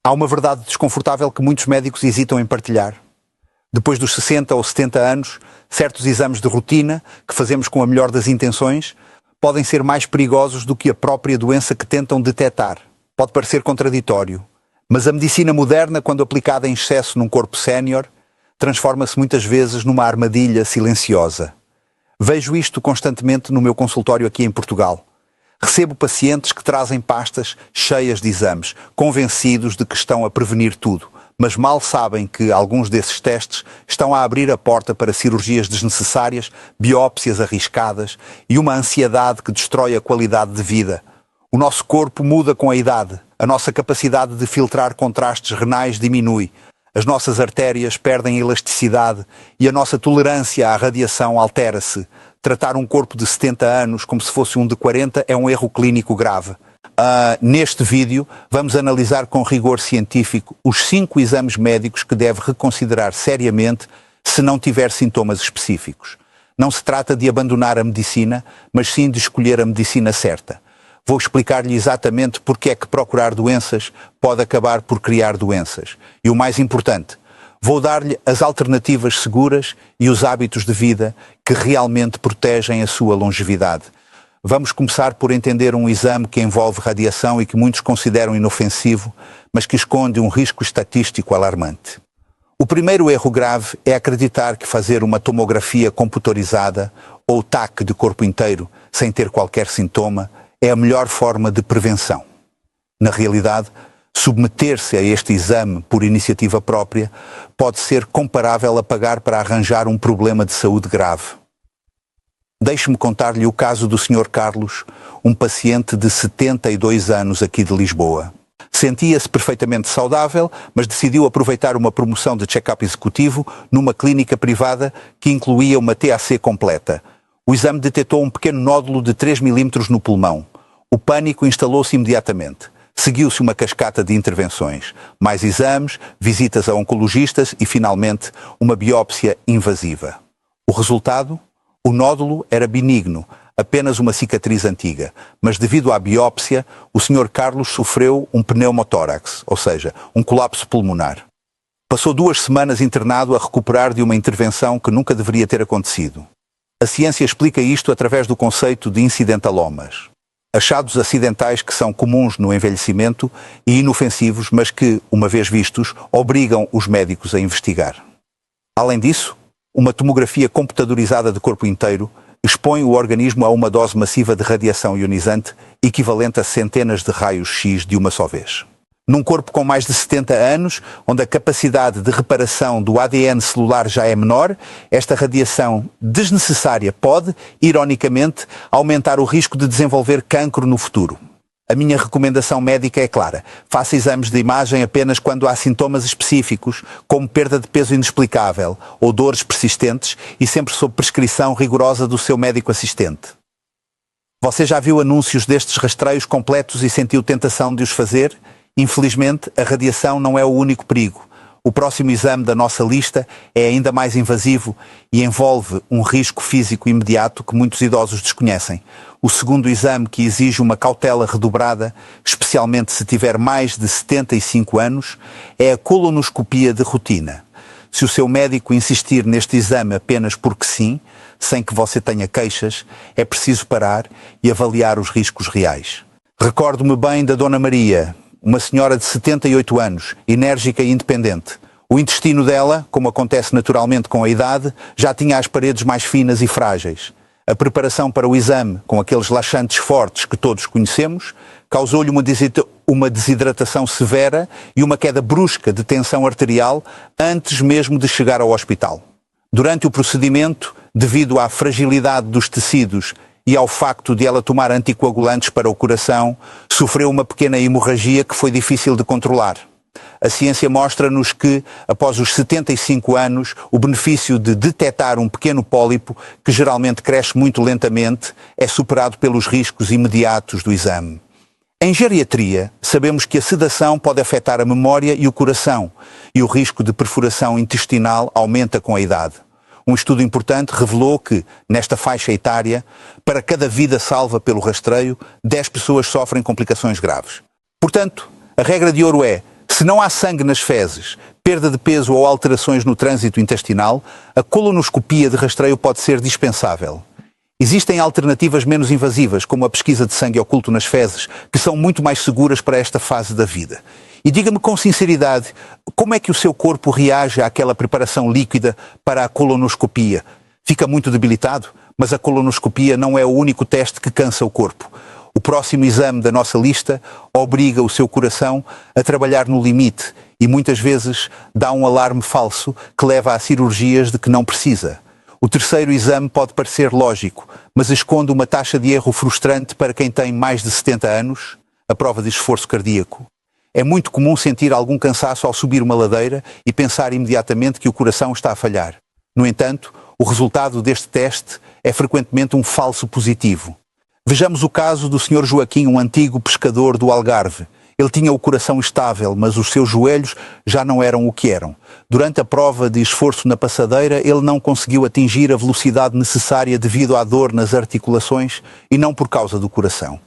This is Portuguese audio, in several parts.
Há uma verdade desconfortável que muitos médicos hesitam em partilhar. Depois dos 60 ou 70 anos, certos exames de rotina, que fazemos com a melhor das intenções, podem ser mais perigosos do que a própria doença que tentam detectar. Pode parecer contraditório, mas a medicina moderna, quando aplicada em excesso num corpo sénior, transforma-se muitas vezes numa armadilha silenciosa. Vejo isto constantemente no meu consultório aqui em Portugal. Recebo pacientes que trazem pastas cheias de exames, convencidos de que estão a prevenir tudo, mas mal sabem que alguns desses testes estão a abrir a porta para cirurgias desnecessárias, biópsias arriscadas e uma ansiedade que destrói a qualidade de vida. O nosso corpo muda com a idade, a nossa capacidade de filtrar contrastes renais diminui, as nossas artérias perdem elasticidade e a nossa tolerância à radiação altera-se. Tratar um corpo de 70 anos como se fosse um de 40 é um erro clínico grave. Neste vídeo, vamos analisar com rigor científico os 5 exames médicos que deve reconsiderar seriamente se não tiver sintomas específicos. Não se trata de abandonar a medicina, mas sim de escolher a medicina certa. Vou explicar-lhe exatamente porque é que procurar doenças pode acabar por criar doenças. E o mais importante, vou dar-lhe as alternativas seguras e os hábitos de vida que realmente protegem a sua longevidade. Vamos começar por entender um exame que envolve radiação e que muitos consideram inofensivo, mas que esconde um risco estatístico alarmante. O primeiro erro grave é acreditar que fazer uma tomografia computadorizada ou TAC de corpo inteiro, sem ter qualquer sintoma, é a melhor forma de prevenção. Na realidade, submeter-se a este exame por iniciativa própria pode ser comparável a pagar para arranjar um problema de saúde grave. Deixe-me contar-lhe o caso do Sr. Carlos, um paciente de 72 anos aqui de Lisboa. Sentia-se perfeitamente saudável, mas decidiu aproveitar uma promoção de check-up executivo numa clínica privada que incluía uma TAC completa. O exame detectou um pequeno nódulo de 3 milímetros no pulmão. O pânico instalou-se imediatamente. Seguiu-se uma cascata de intervenções, mais exames, visitas a oncologistas e, finalmente, uma biópsia invasiva. O resultado? O nódulo era benigno, apenas uma cicatriz antiga, mas devido à biópsia, o Sr. Carlos sofreu um pneumotórax, ou seja, um colapso pulmonar. Passou 2 semanas internado a recuperar de uma intervenção que nunca deveria ter acontecido. A ciência explica isto através do conceito de incidentalomas. Achados acidentais que são comuns no envelhecimento e inofensivos, mas que, uma vez vistos, obrigam os médicos a investigar. Além disso, uma tomografia computadorizada de corpo inteiro expõe o organismo a uma dose massiva de radiação ionizante equivalente a centenas de raios-X de uma só vez. Num corpo com mais de 70 anos, onde a capacidade de reparação do ADN celular já é menor, esta radiação desnecessária pode, ironicamente, aumentar o risco de desenvolver cancro no futuro. A minha recomendação médica é clara. Faça exames de imagem apenas quando há sintomas específicos, como perda de peso inexplicável ou dores persistentes, e sempre sob prescrição rigorosa do seu médico assistente. Você já viu anúncios destes rastreios completos e sentiu tentação de os fazer? Infelizmente, a radiação não é o único perigo. O próximo exame da nossa lista é ainda mais invasivo e envolve um risco físico imediato que muitos idosos desconhecem. O segundo exame, que exige uma cautela redobrada, especialmente se tiver mais de 75 anos, é a colonoscopia de rotina. Se o seu médico insistir neste exame apenas porque sim, sem que você tenha queixas, é preciso parar e avaliar os riscos reais. Recordo-me bem da Dona Maria, uma senhora de 78 anos, enérgica e independente. O intestino dela, como acontece naturalmente com a idade, já tinha as paredes mais finas e frágeis. A preparação para o exame, com aqueles laxantes fortes que todos conhecemos, causou-lhe uma desidratação severa e uma queda brusca de tensão arterial antes mesmo de chegar ao hospital. Durante o procedimento, devido à fragilidade dos tecidos e ao facto de ela tomar anticoagulantes para o coração, sofreu uma pequena hemorragia que foi difícil de controlar. A ciência mostra-nos que, após os 75 anos, o benefício de detectar um pequeno pólipo, que geralmente cresce muito lentamente, é superado pelos riscos imediatos do exame. Em geriatria, sabemos que a sedação pode afetar a memória e o coração, e o risco de perfuração intestinal aumenta com a idade. Um estudo importante revelou que, nesta faixa etária, para cada vida salva pelo rastreio, 10 pessoas sofrem complicações graves. Portanto, a regra de ouro é: Se não há sangue nas fezes, perda de peso ou alterações no trânsito intestinal, a colonoscopia de rastreio pode ser dispensável. Existem alternativas menos invasivas, como a pesquisa de sangue oculto nas fezes, que são muito mais seguras para esta fase da vida. E diga-me com sinceridade, como é que o seu corpo reage àquela preparação líquida para a colonoscopia? Fica muito debilitado, mas a colonoscopia não é o único teste que cansa o corpo. O próximo exame da nossa lista obriga o seu coração a trabalhar no limite e muitas vezes dá um alarme falso que leva a cirurgias de que não precisa. O terceiro exame pode parecer lógico, mas esconde uma taxa de erro frustrante para quem tem mais de 70 anos, a prova de esforço cardíaco. É muito comum sentir algum cansaço ao subir uma ladeira e pensar imediatamente que o coração está a falhar. No entanto, o resultado deste teste é frequentemente um falso positivo. Vejamos o caso do Sr. Joaquim, um antigo pescador do Algarve. Ele tinha o coração estável, mas os seus joelhos já não eram o que eram. Durante a prova de esforço na passadeira, ele não conseguiu atingir a velocidade necessária devido à dor nas articulações e não por causa do coração.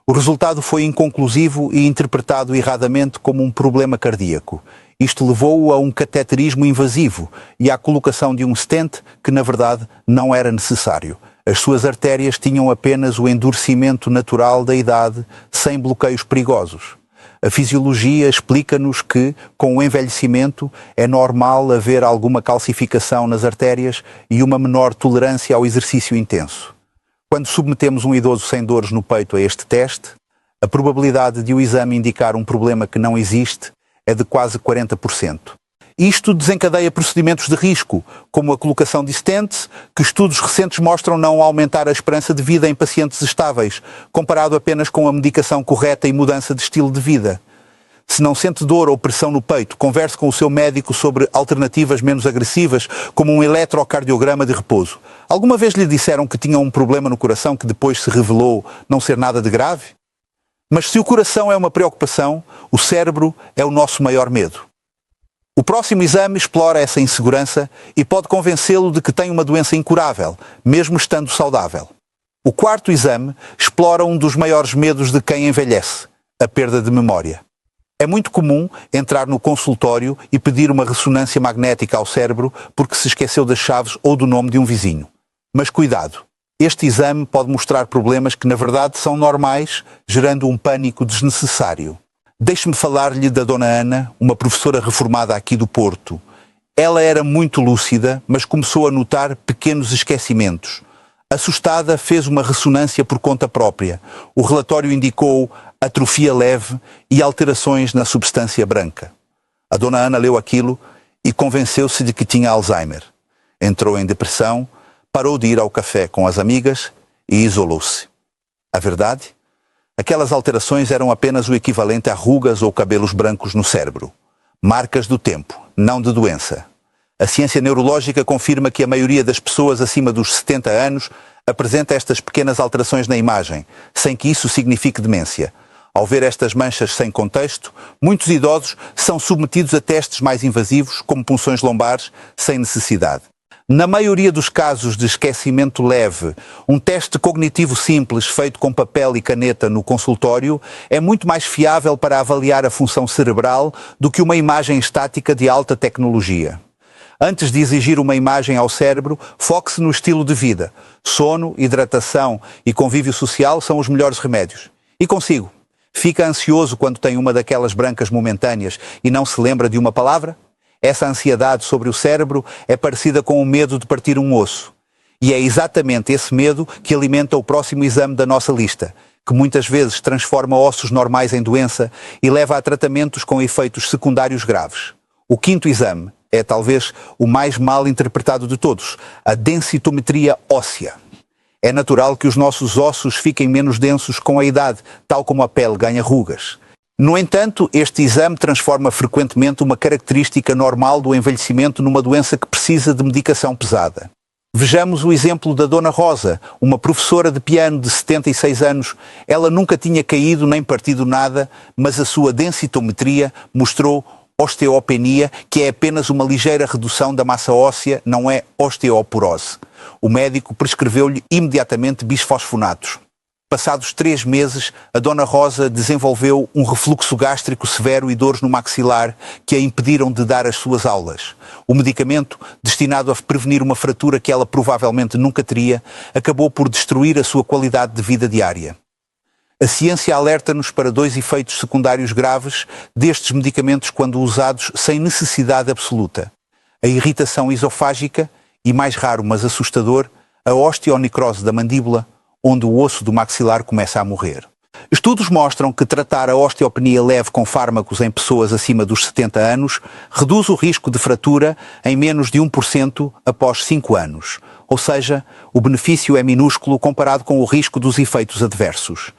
O resultado foi inconclusivo e interpretado erradamente como um problema cardíaco. Isto levou-o a um cateterismo invasivo e à colocação de um stent que, na verdade, não era necessário. As suas artérias tinham apenas o endurecimento natural da idade, sem bloqueios perigosos. A fisiologia explica-nos que, com o envelhecimento, é normal haver alguma calcificação nas artérias e uma menor tolerância ao exercício intenso. Quando submetemos um idoso sem dores no peito a este teste, a probabilidade de o exame indicar um problema que não existe é de quase 40%. Isto desencadeia procedimentos de risco, como a colocação de stents, que estudos recentes mostram não aumentar a esperança de vida em pacientes estáveis, comparado apenas com a medicação correta e mudança de estilo de vida. Se não sente dor ou pressão no peito, converse com o seu médico sobre alternativas menos agressivas, como um eletrocardiograma de repouso. Alguma vez lhe disseram que tinha um problema no coração que depois se revelou não ser nada de grave? Mas se o coração é uma preocupação, o cérebro é o nosso maior medo. O próximo exame explora essa insegurança e pode convencê-lo de que tem uma doença incurável, mesmo estando saudável. O quarto exame explora um dos maiores medos de quem envelhece, a perda de memória. É muito comum entrar no consultório e pedir uma ressonância magnética ao cérebro porque se esqueceu das chaves ou do nome de um vizinho. Mas cuidado, este exame pode mostrar problemas que na verdade são normais, gerando um pânico desnecessário. Deixe-me falar-lhe da Dona Ana, uma professora reformada aqui do Porto. Ela era muito lúcida, mas começou a notar pequenos esquecimentos. Assustada, fez uma ressonância por conta própria. O relatório indicou atrofia leve e alterações na substância branca. A Dona Ana leu aquilo e convenceu-se de que tinha Alzheimer. Entrou em depressão, parou de ir ao café com as amigas e isolou-se. A verdade? Aquelas alterações eram apenas o equivalente a rugas ou cabelos brancos no cérebro. Marcas do tempo, não de doença. A ciência neurológica confirma que a maioria das pessoas acima dos 70 anos apresenta estas pequenas alterações na imagem, sem que isso signifique demência. Ao ver estas manchas sem contexto, muitos idosos são submetidos a testes mais invasivos, como punções lombares, sem necessidade. Na maioria dos casos de esquecimento leve, um teste cognitivo simples feito com papel e caneta no consultório é muito mais fiável para avaliar a função cerebral do que uma imagem estática de alta tecnologia. Antes de exigir uma imagem ao cérebro, foque-se no estilo de vida. Sono, hidratação e convívio social são os melhores remédios. E consigo? Fica ansioso quando tem uma daquelas brancas momentâneas e não se lembra de uma palavra? Essa ansiedade sobre o cérebro é parecida com o medo de partir um osso. E é exatamente esse medo que alimenta o próximo exame da nossa lista, que muitas vezes transforma ossos normais em doença e leva a tratamentos com efeitos secundários graves. O quinto exame é talvez o mais mal interpretado de todos, a densitometria óssea. É natural que os nossos ossos fiquem menos densos com a idade, tal como a pele ganha rugas. No entanto, este exame transforma frequentemente uma característica normal do envelhecimento numa doença que precisa de medicação pesada. Vejamos o exemplo da Dona Rosa, uma professora de piano de 76 anos. Ela nunca tinha caído nem partido nada, mas a sua densitometria mostrou osteopenia, que é apenas uma ligeira redução da massa óssea, não é osteoporose. O médico prescreveu-lhe imediatamente bisfosfonatos. Passados 3 meses, a Dona Rosa desenvolveu um refluxo gástrico severo e dores no maxilar que a impediram de dar as suas aulas. O medicamento, destinado a prevenir uma fratura que ela provavelmente nunca teria, acabou por destruir a sua qualidade de vida diária. A ciência alerta-nos para 2 efeitos secundários graves destes medicamentos quando usados sem necessidade absoluta: a irritação esofágica e, mais raro mas assustador, a osteonecrose da mandíbula, onde o osso do maxilar começa a morrer. Estudos mostram que tratar a osteopenia leve com fármacos em pessoas acima dos 70 anos reduz o risco de fratura em menos de 1% após 5 anos. Ou seja, o benefício é minúsculo comparado com o risco dos efeitos adversos.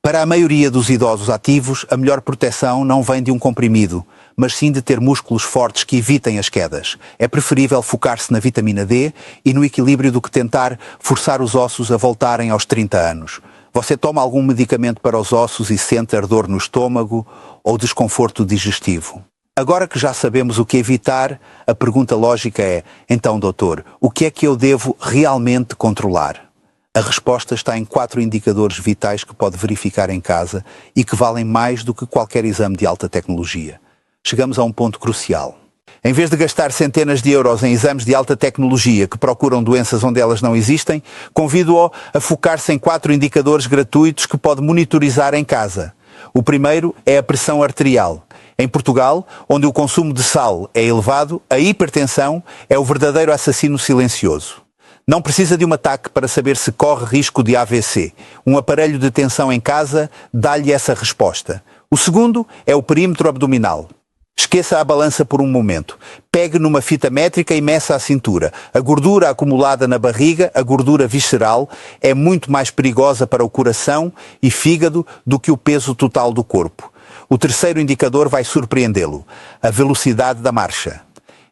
Para a maioria dos idosos ativos, a melhor proteção não vem de um comprimido, mas sim de ter músculos fortes que evitem as quedas. É preferível focar-se na vitamina D e no equilíbrio do que tentar forçar os ossos a voltarem aos 30 anos. Você toma algum medicamento para os ossos e sente ardor no estômago ou desconforto digestivo? Agora que já sabemos o que evitar, a pergunta lógica é: então, doutor, o que é que eu devo realmente controlar? A resposta está em 4 indicadores vitais que pode verificar em casa e que valem mais do que qualquer exame de alta tecnologia. Chegamos a um ponto crucial. Em vez de gastar centenas de euros em exames de alta tecnologia que procuram doenças onde elas não existem, convido-o a focar-se em 4 indicadores gratuitos que pode monitorizar em casa. O primeiro é a pressão arterial. Em Portugal, onde o consumo de sal é elevado, a hipertensão é o verdadeiro assassino silencioso. Não precisa de um ataque para saber se corre risco de AVC. Um aparelho de tensão em casa dá-lhe essa resposta. O segundo é o perímetro abdominal. Esqueça a balança por um momento. Pegue numa fita métrica e meça a cintura. A gordura acumulada na barriga, a gordura visceral, é muito mais perigosa para o coração e fígado do que o peso total do corpo. O terceiro indicador vai surpreendê-lo: a velocidade da marcha.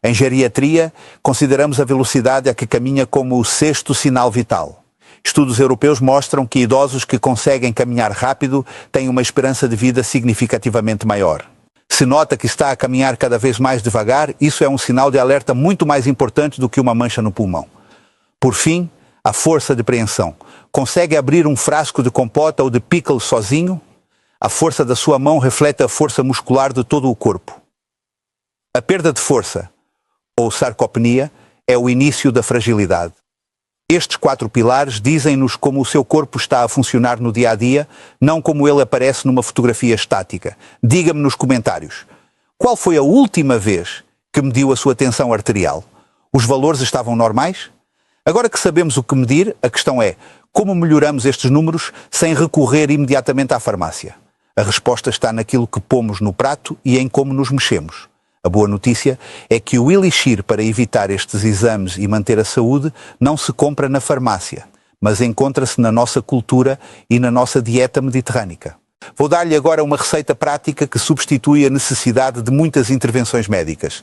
Em geriatria, consideramos a velocidade a que caminha como o 6º sinal vital. Estudos europeus mostram que idosos que conseguem caminhar rápido têm uma esperança de vida significativamente maior. Se nota que está a caminhar cada vez mais devagar, isso é um sinal de alerta muito mais importante do que uma mancha no pulmão. Por fim, a força de preensão. Consegue abrir um frasco de compota ou de pickle sozinho? A força da sua mão reflete a força muscular de todo o corpo. A perda de força, ou sarcopenia, é o início da fragilidade. Estes 4 pilares dizem-nos como o seu corpo está a funcionar no dia a dia, não como ele aparece numa fotografia estática. Diga-me nos comentários: qual foi a última vez que mediu a sua tensão arterial? Os valores estavam normais? Agora que sabemos o que medir, a questão é: como melhoramos estes números sem recorrer imediatamente à farmácia? A resposta está naquilo que pomos no prato e em como nos mexemos. A boa notícia é que o elixir para evitar estes exames e manter a saúde não se compra na farmácia, mas encontra-se na nossa cultura e na nossa dieta mediterrânica. Vou dar-lhe agora uma receita prática que substitui a necessidade de muitas intervenções médicas.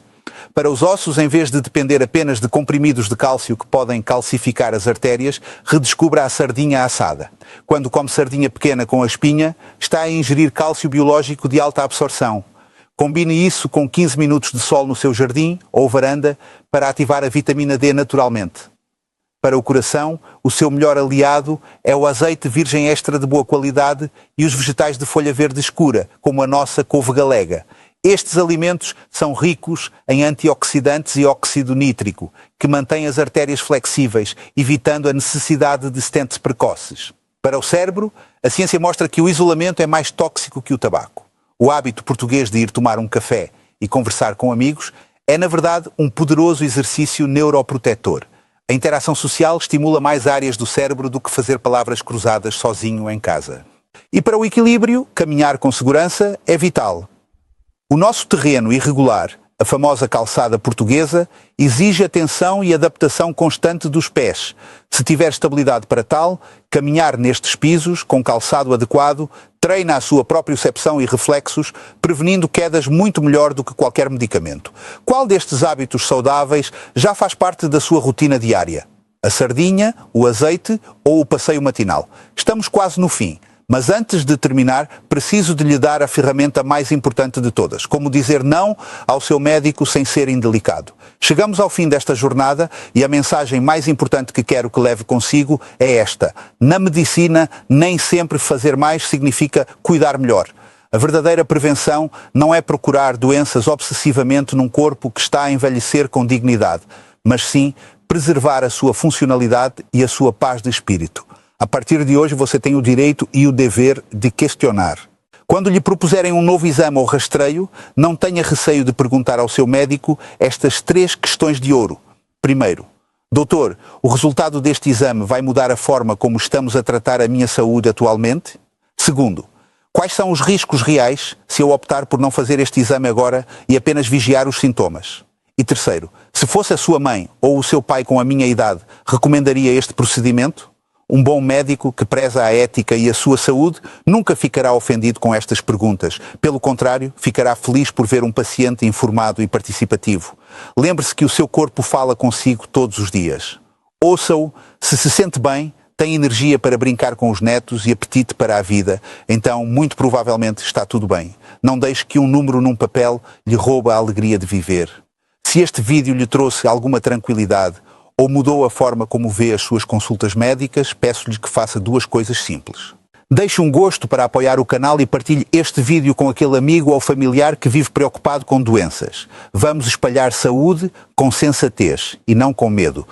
Para os ossos, em vez de depender apenas de comprimidos de cálcio que podem calcificar as artérias, redescubra a sardinha assada. Quando come sardinha pequena com a espinha, está a ingerir cálcio biológico de alta absorção. Combine isso com 15 minutos de sol no seu jardim ou varanda para ativar a vitamina D naturalmente. Para o coração, o seu melhor aliado é o azeite virgem extra de boa qualidade e os vegetais de folha verde escura, como a nossa couve galega. Estes alimentos são ricos em antioxidantes e óxido nítrico, que mantêm as artérias flexíveis, evitando a necessidade de stents precoces. Para o cérebro, a ciência mostra que o isolamento é mais tóxico que o tabaco. O hábito português de ir tomar um café e conversar com amigos é, na verdade, um poderoso exercício neuroprotetor. A interação social estimula mais áreas do cérebro do que fazer palavras cruzadas sozinho em casa. E para o equilíbrio, caminhar com segurança é vital. O nosso terreno irregular, a famosa calçada portuguesa, exige atenção e adaptação constante dos pés. Se tiver estabilidade para tal, caminhar nestes pisos, com calçado adequado, treina a sua propriocepção e reflexos, prevenindo quedas muito melhor do que qualquer medicamento. Qual destes hábitos saudáveis já faz parte da sua rotina diária? A sardinha, o azeite ou o passeio matinal? Estamos quase no fim. Mas antes de terminar, preciso de lhe dar a ferramenta mais importante de todas. Como dizer não ao seu médico sem ser indelicado. Chegamos ao fim desta jornada e a mensagem mais importante que quero que leve consigo é esta. Na medicina, nem sempre fazer mais significa cuidar melhor. A verdadeira prevenção não é procurar doenças obsessivamente num corpo que está a envelhecer com dignidade, mas sim preservar a sua funcionalidade e a sua paz de espírito. A partir de hoje você tem o direito e o dever de questionar. Quando lhe propuserem um novo exame ou rastreio, não tenha receio de perguntar ao seu médico estas 3 questões de ouro. Primeiro, doutor, o resultado deste exame vai mudar a forma como estamos a tratar a minha saúde atualmente? Segundo, quais são os riscos reais se eu optar por não fazer este exame agora e apenas vigiar os sintomas? E terceiro, se fosse a sua mãe ou o seu pai com a minha idade, recomendaria este procedimento? Um bom médico que preza a ética e a sua saúde nunca ficará ofendido com estas perguntas. Pelo contrário, ficará feliz por ver um paciente informado e participativo. Lembre-se que o seu corpo fala consigo todos os dias. Ouça-o, se sente bem, tem energia para brincar com os netos e apetite para a vida, então muito provavelmente está tudo bem. Não deixe que um número num papel lhe roube a alegria de viver. Se este vídeo lhe trouxe alguma tranquilidade, ou mudou a forma como vê as suas consultas médicas, peço-lhe que faça 2 coisas simples. Deixe um gosto para apoiar o canal e partilhe este vídeo com aquele amigo ou familiar que vive preocupado com doenças. Vamos espalhar saúde com sensatez e não com medo.